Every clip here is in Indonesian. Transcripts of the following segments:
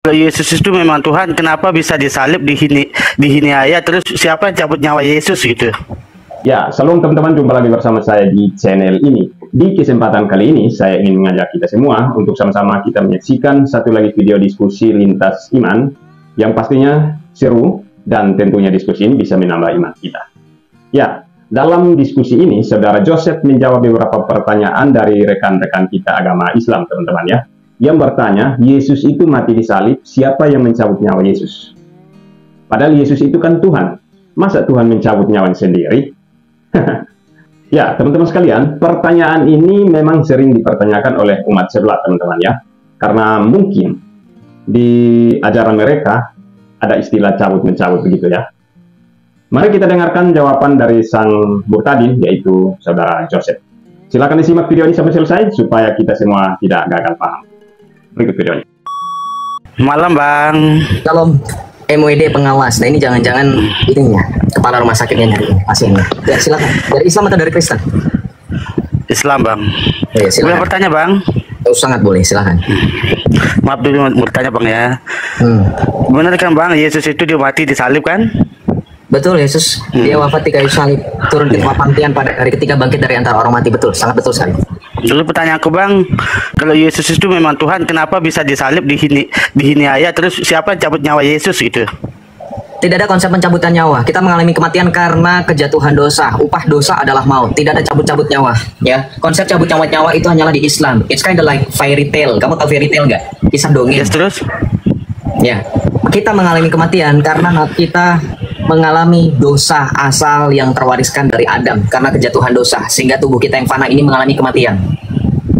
Kalau Yesus itu memang Tuhan, kenapa bisa disalib, dihina, terus siapa yang cabut nyawa Yesus gitu? Ya, salam teman-teman, jumpa lagi bersama saya di channel ini. Di kesempatan kali ini, saya ingin mengajak kita semua untuk sama-sama kita menyaksikan satu lagi video diskusi lintas iman yang pastinya seru dan tentunya diskusi ini bisa menambah iman kita. Ya, dalam diskusi ini, Saudara Joseph menjawab beberapa pertanyaan dari rekan-rekan kita agama Islam, teman-teman ya. Yang bertanya, Yesus itu mati disalib, siapa yang mencabut nyawa Yesus? Padahal Yesus itu kan Tuhan. Masa Tuhan mencabut nyawanya sendiri? Ya, teman-teman sekalian, pertanyaan ini memang sering dipertanyakan oleh umat sebelah, teman-teman ya. Karena mungkin di ajaran mereka ada istilah cabut-mencabut begitu ya. Mari kita dengarkan jawaban dari sang murtadin, yaitu Saudara Joseph. Silakan disimak video ini sampai selesai supaya kita semua tidak gagal paham. Berikut videonya. Malam Bang. Shalom, MWD pengawas. Nah ini jangan-jangan ini ya, kepala rumah sakitnya nyari pasiennya. Ya silakan. Dari Islam atau dari Kristen? Islam Bang. Ya, Boleh bertanya Bang? Oh, sangat boleh, silakan. Maaf dulu bertanya Bang ya. Benar kan Bang, Yesus itu dia mati disalib kan? Betul, Yesus dia wafat di kayu salib, turun ke pantian pada hari ketiga, bangkit dari antara orang mati. Betul, sangat betul sekali. Dulu pertanyaanku Bang, kalau Yesus itu memang Tuhan, kenapa bisa disalib, dihina, terus siapa yang cabut nyawa Yesus gitu? Tidak ada konsep pencabutan nyawa. Kita mengalami kematian karena kejatuhan dosa. Upah dosa adalah maut. Tidak ada cabut-cabut nyawa. Ya, konsep cabut nyawa itu hanyalah di Islam. It's kind of like fairy tale. Kamu tahu fairy tale nggak? Kisah dongeng. Yes, terus? Ya, kita mengalami kematian karena kita mengalami dosa asal yang terwariskan dari Adam karena kejatuhan dosa, sehingga tubuh kita yang fana ini mengalami kematian.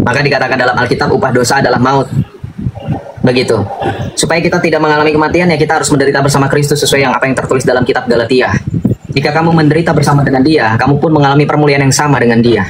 Maka dikatakan dalam Alkitab upah dosa adalah maut. Begitu. Supaya kita tidak mengalami kematian, ya kita harus menderita bersama Kristus sesuai yang apa yang tertulis dalam kitab Galatia. Jika kamu menderita bersama dengan Dia, kamu pun mengalami permuliaan yang sama dengan Dia.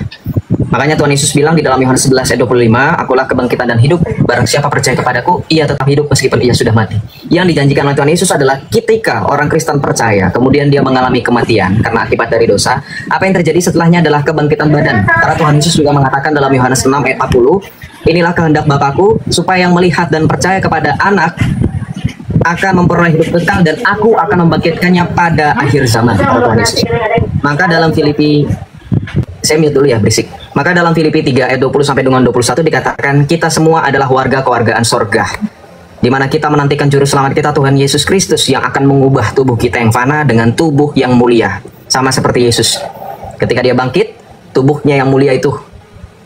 Makanya Tuhan Yesus bilang di dalam Yohanes 11 ayat 25, akulah kebangkitan dan hidup, barang siapa percaya kepadaku, ia tetap hidup meskipun ia sudah mati. Yang dijanjikan oleh Tuhan Yesus adalah ketika orang Kristen percaya, kemudian dia mengalami kematian karena akibat dari dosa, apa yang terjadi setelahnya adalah kebangkitan badan. Karena Tuhan Yesus juga mengatakan dalam Yohanes 6 ayat 40, inilah kehendak Bapakku, supaya yang melihat dan percaya kepada anak akan memperoleh hidup kekal, dan aku akan membangkitkannya pada akhir zaman. Tuhan Yesus. Maka dalam Filipi, saya mute dulu ya, berisik. Maka dalam Filipi 3 ayat 20 sampai dengan 21 dikatakan kita semua adalah warga kewargaan sorga, di mana kita menantikan juru selamat kita Tuhan Yesus Kristus yang akan mengubah tubuh kita yang fana dengan tubuh yang mulia, sama seperti Yesus. Ketika dia bangkit, tubuhnya yang mulia itu,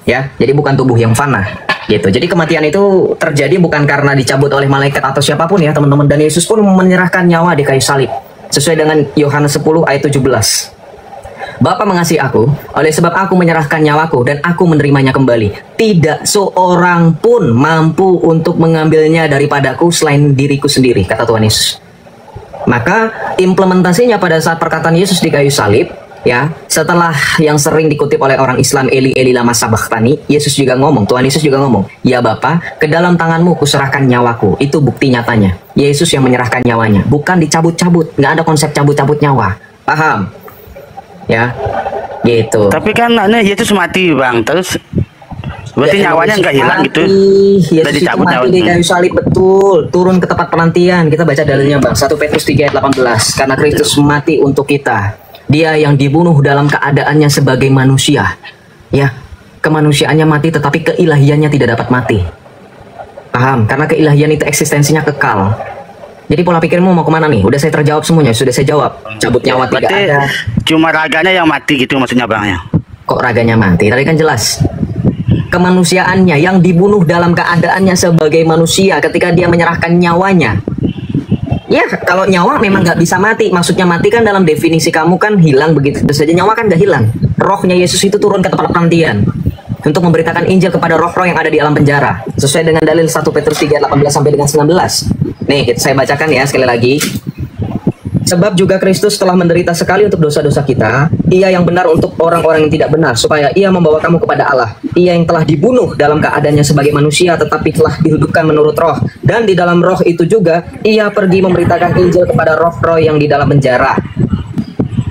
ya, jadi bukan tubuh yang fana, gitu. Jadi kematian itu terjadi bukan karena dicabut oleh malaikat atau siapapun ya teman-teman. Dan Yesus pun menyerahkan nyawa di kayu salib, sesuai dengan Yohanes 10 ayat 17. Bapa mengasihi aku, oleh sebab aku menyerahkan nyawaku dan aku menerimanya kembali. Tidak seorang pun mampu untuk mengambilnya daripadaku selain diriku sendiri, kata Tuhan Yesus. Maka implementasinya pada saat perkataan Yesus di kayu salib, ya, setelah yang sering dikutip oleh orang Islam, Eli Eli lama sabachthani, Yesus juga ngomong, Tuhan Yesus juga ngomong, ya Bapa, ke dalam tanganmu kuserahkan nyawaku. Itu bukti nyatanya, Yesus yang menyerahkan nyawanya, bukan dicabut-cabut. Nggak ada konsep cabut-cabut nyawa, paham? Ya, gitu. Tapi kan Yesus mati Bang, terus berarti ya, nyawanya nggak hilang gitu? Yesus itu mati di kayu salib, betul. Turun ke tempat penantian. Kita baca dalilnya Bang, 1 Petrus 3 ayat 18. Karena Kristus mati untuk kita. Dia yang dibunuh dalam keadaannya sebagai manusia. Ya, kemanusiaannya mati tetapi keilahiannya tidak dapat mati. Paham? Karena keilahian itu eksistensinya kekal. Jadi pola pikirmu mau kemana nih? Udah saya terjawab semuanya, sudah saya jawab. Cabut nyawa tidak ada. Cuma raganya yang mati gitu maksudnya Bang ya? Kok raganya mati? Tadi kan jelas. Kemanusiaannya yang dibunuh dalam keadaannya sebagai manusia ketika dia menyerahkan nyawanya. Ya, kalau nyawa memang nggak bisa mati. Maksudnya mati kan dalam definisi kamu kan hilang begitu saja. Nyawa kan nggak hilang. Rohnya Yesus itu turun ke tempat penantian untuk memberitakan Injil kepada roh-roh yang ada di alam penjara. Sesuai dengan dalil 1 Petrus 3 ayat 18 sampai dengan 19. Nih, saya bacakan ya sekali lagi. Sebab juga Kristus telah menderita sekali untuk dosa-dosa kita, Ia yang benar untuk orang-orang yang tidak benar, supaya Ia membawa kamu kepada Allah. Ia yang telah dibunuh dalam keadaannya sebagai manusia, tetapi telah dihidupkan menurut roh. Dan di dalam roh itu juga, Ia pergi memberitakan Injil kepada roh-roh yang di dalam penjara,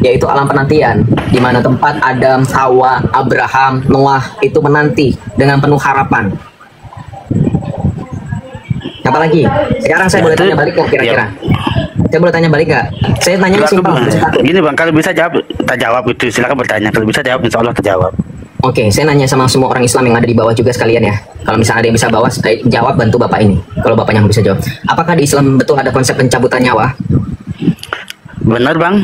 yaitu alam penantian, di mana tempat Adam, Hawa, Abraham, Noah itu menanti dengan penuh harapan. Nah, Apalagi? Sekarang saya boleh tanya balik nggak kira-kira? Saya boleh tanya balik nggak? Saya tanya simpel. Gini bang, kalau bisa jawab, tak jawab itu silakan bertanya. Kalau bisa jawab, insya Allah terjawab. Oke, saya nanya sama semua orang Islam yang ada di bawah juga sekalian ya. Kalau misalnya ada yang bisa bawa, jawab, bantu bapak ini. Kalau bapaknya nggak bisa jawab, apakah di Islam betul ada konsep pencabutan nyawa? Benar bang.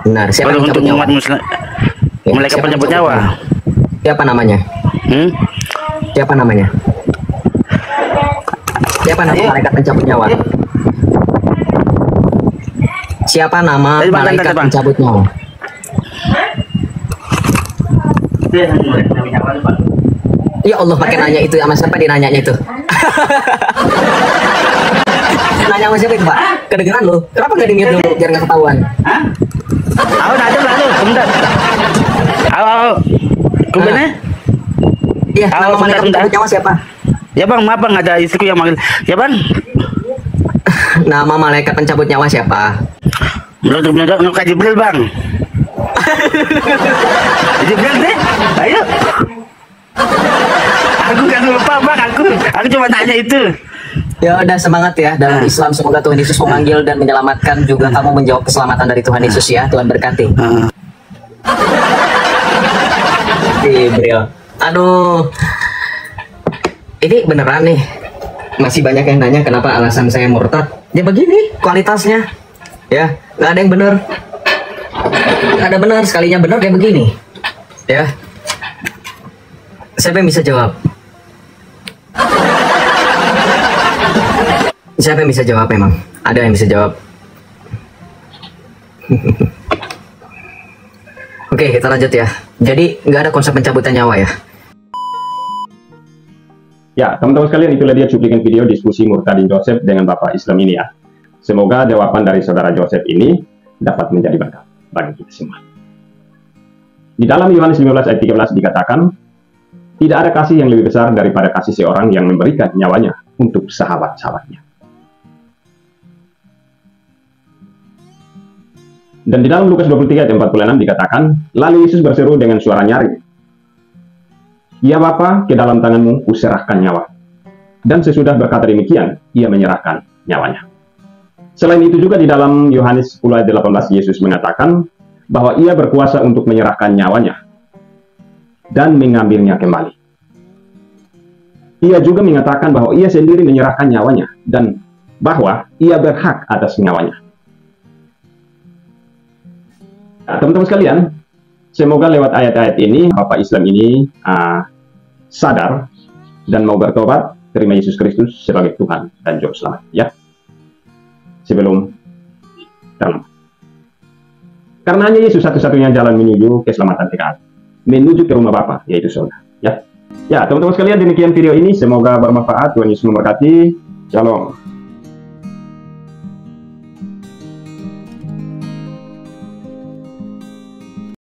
Benar. Siapa yang Untuk mencabut nyawa? umat Muslim, Ya, mereka siapa penyebut yang nyawa. Siapa namanya? Siapa namanya? Siapa nama malaikat pencabut nyawa? Siapa nama malaikat pencabut nyawa? Ya Allah, pakai nanya itu sama siapa dia nanyanya itu? Nanya sama siapa itu, Pak? Kedengeran lo? Kenapa nggak di-mute dulu biar nggak ketahuan? Ayo ada lalu, sebentar. Ayo, kebenar? Iya, nama malaikat pencabut nyawa siapa? Ya bang, maaf bang, ada istriku yang manggil. Ya bang. Nama malaikat pencabut nyawa siapa? Menurut Kak Jibril bang. Jibril deh, ayo. Aku kan lupa bang, aku cuma tanya itu. Ya udah, semangat ya dalam Islam. Semoga Tuhan Yesus memanggil dan menyelamatkan, juga kamu menjawab keselamatan dari Tuhan Yesus ya. Tuhan berkati. Jibril. Aduh. Ini beneran nih. Masih banyak yang nanya kenapa alasan saya murtad. Ya begini kualitasnya. Ya, nggak ada yang bener. Nggak ada benar, sekalinya benar kayak begini. Ya. Siapa yang bisa jawab? Siapa yang bisa jawab emang? Ada yang bisa jawab? Oke, kita lanjut ya. Jadi nggak ada konsep pencabutan nyawa ya? Ya, teman-teman sekalian, itulah dia cuplikan video diskusi Murtadin Joseph dengan Bapak Islam ini ya. Semoga jawaban dari saudara Joseph ini dapat menjadi berkat bagi kita semua. Di dalam Yohanes 15 ayat 13 dikatakan, tidak ada kasih yang lebih besar daripada kasih seorang yang memberikan nyawanya untuk sahabat-sahabatnya. Dan di dalam Lukas 23 ayat 46 dikatakan, lalu Yesus berseru dengan suara nyaring, "Ya Bapa, ke dalam tanganmu kuserahkan nyawa." Dan sesudah berkata demikian, ia menyerahkan nyawanya. Selain itu juga di dalam Yohanes 10 ayat 18, Yesus mengatakan bahwa ia berkuasa untuk menyerahkan nyawanya dan mengambilnya kembali. Ia juga mengatakan bahwa ia sendiri menyerahkan nyawanya dan bahwa ia berhak atas nyawanya. Nah, teman-teman sekalian, semoga lewat ayat-ayat ini Bapak Islam ini sadar dan mau bertobat, terima Yesus Kristus sebagai Tuhan dan Juru Selamat ya, sebelum terlambat. Karena hanya Yesus satu-satunya jalan menuju keselamatan kekal, menuju ke rumah Bapa, yaitu surga ya. Ya, teman-teman sekalian, demikian video ini, semoga bermanfaat. Tuhan Yesus memberkati. Shalom.